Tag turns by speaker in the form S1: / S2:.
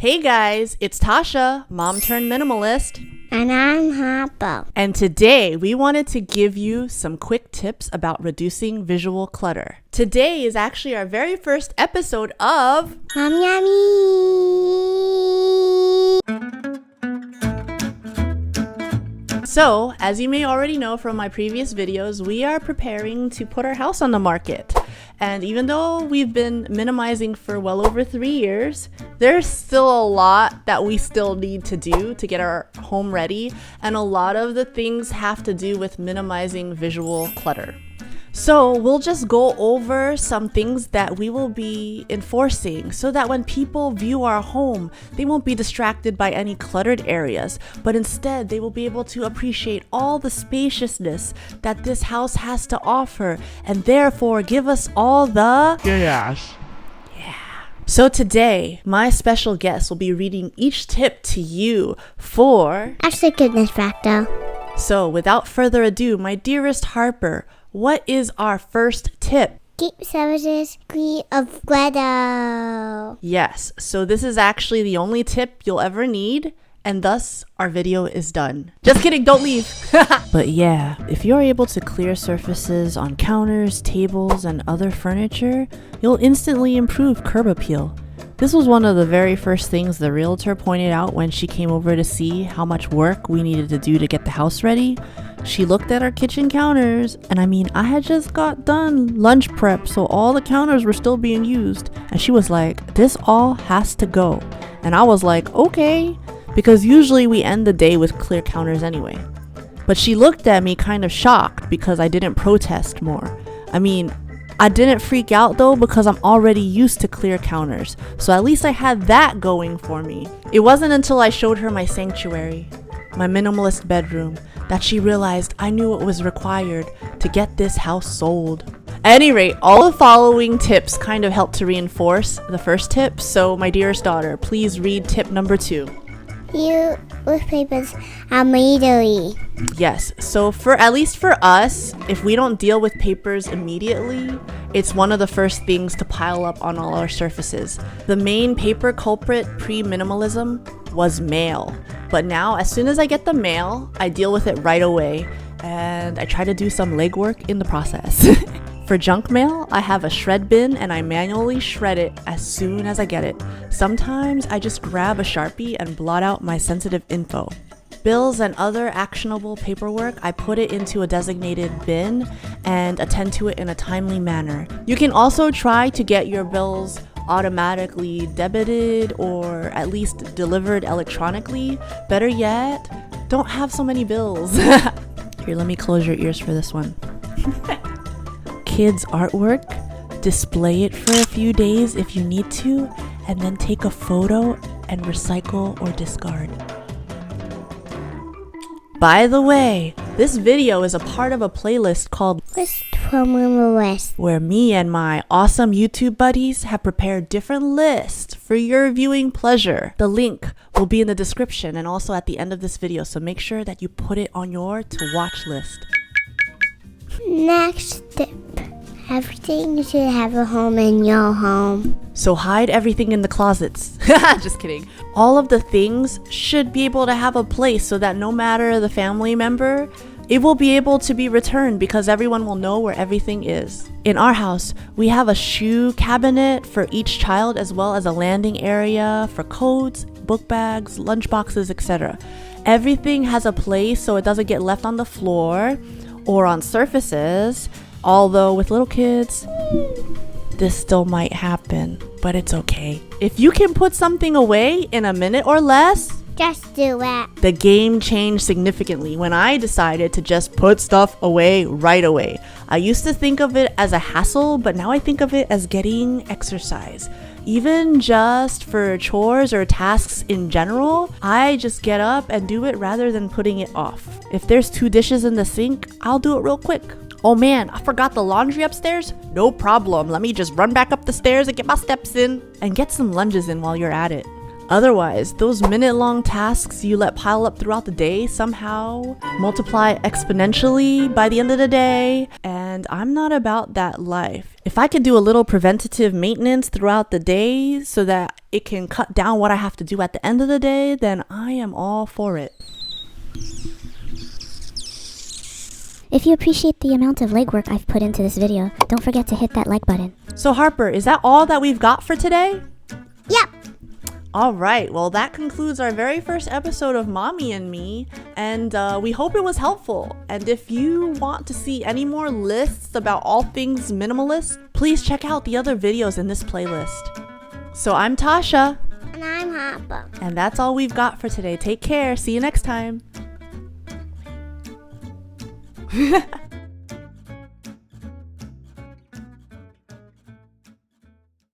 S1: Hey guys, it's Tasha, mom turned minimalist.
S2: And I'm Harpo.
S1: And today we wanted to give you some quick tips about reducing visual clutter. Today is actually our very first episode of
S2: Yummy!
S1: So, as you may already know from my previous videos, we are preparing to put our house on the market. And even though we've been minimizing for well over 3 years, there's still a lot that we still need to do to get our home ready. And a lot of the things have to do with minimizing visual clutter. So we'll just go over some things that we will be enforcing so that when people view our home, they won't be distracted by any cluttered areas, but instead they will be able to appreciate all the spaciousness that this house has to offer and therefore give us all the
S3: Yes.
S1: So today, my special guest will be reading each tip to you for
S2: Extra goodness factor.
S1: So without further ado, my dearest Harper, what is our first tip?
S2: Keep services free of glitter.
S1: Yes, so this is actually the only tip you'll ever need, and thus our video is done. Just kidding, don't leave. But yeah, if you're able to clear surfaces on counters, tables, and other furniture, you'll instantly improve curb appeal. This was one of the very first things the realtor pointed out when she came over to see how much work we needed to do to get the house ready. She looked at our kitchen counters, and I had just got done lunch prep, so all the counters were still being used. And she was like, this all has to go. And I was like, okay, because usually we end the day with clear counters anyway. But she looked at me kind of shocked because I didn't protest more. I didn't freak out though because I'm already used to clear counters, so at least I had that going for me. It wasn't until I showed her my sanctuary, my minimalist bedroom, that she realized I knew what was required to get this house sold. At any rate, all the following tips kind of help to reinforce the first tip, so my dearest daughter, please read tip number 2.
S2: You with papers immediately.
S1: Yes, so at least for us, if we don't deal with papers immediately, it's one of the first things to pile up on all our surfaces. The main paper culprit pre-minimalism was mail. But now, as soon as I get the mail, I deal with it right away, and I try to do some legwork in the process. For junk mail, I have a shred bin and I manually shred it as soon as I get it. Sometimes I just grab a Sharpie and blot out my sensitive info. Bills and other actionable paperwork, I put it into a designated bin and attend to it in a timely manner. You can also try to get your bills automatically debited or at least delivered electronically. Better yet, don't have so many bills. Here, let me close your ears for this one. Kids artwork, display it for a few days if you need to, and then take a photo and recycle or discard. By the way, this video is a part of a playlist called
S2: List from MinimaLISTS,
S1: where me and my awesome YouTube buddies have prepared different lists for your viewing pleasure. The link will be in the description and also at the end of this video, so make sure that you put it on your to watch list.
S2: Next tip. Everything should have a home in your home.
S1: So hide everything in the closets. Just kidding. All of the things should be able to have a place so that no matter the family member, it will be able to be returned because everyone will know where everything is. In our house, we have a shoe cabinet for each child as well as a landing area for coats, book bags, lunch boxes, etc. Everything has a place so it doesn't get left on the floor or on surfaces. Although with little kids, this still might happen, but it's okay. If you can put something away in a minute or less,
S2: Just do it.
S1: the game changed significantly when I decided to just put stuff away right away. I used to think of it as a hassle, but now I think of it as getting exercise. Even just for chores or tasks in general, I just get up and do it rather than putting it off. If there's 2 dishes in the sink, I'll do it real quick. Oh man, I forgot the laundry upstairs? No problem, let me just run back up the stairs and get my steps in. And get some lunges in while you're at it. Otherwise, those minute-long tasks you let pile up throughout the day somehow multiply exponentially by the end of the day. And I'm not about that life. If I could do a little preventative maintenance throughout the day so that it can cut down what I have to do at the end of the day, then I am all for it.
S3: If you appreciate the amount of legwork I've put into this video, don't forget to hit that like button.
S1: So Harper, is that all that we've got for today?
S2: Yep.
S1: All right, well that concludes our very first episode of Mommy and Me, and we hope it was helpful. And if you want to see any more lists about all things minimalist, please check out the other videos in this playlist. So I'm Tasha.
S2: And I'm Harper.
S1: And that's all we've got for today. Take care. See you next time.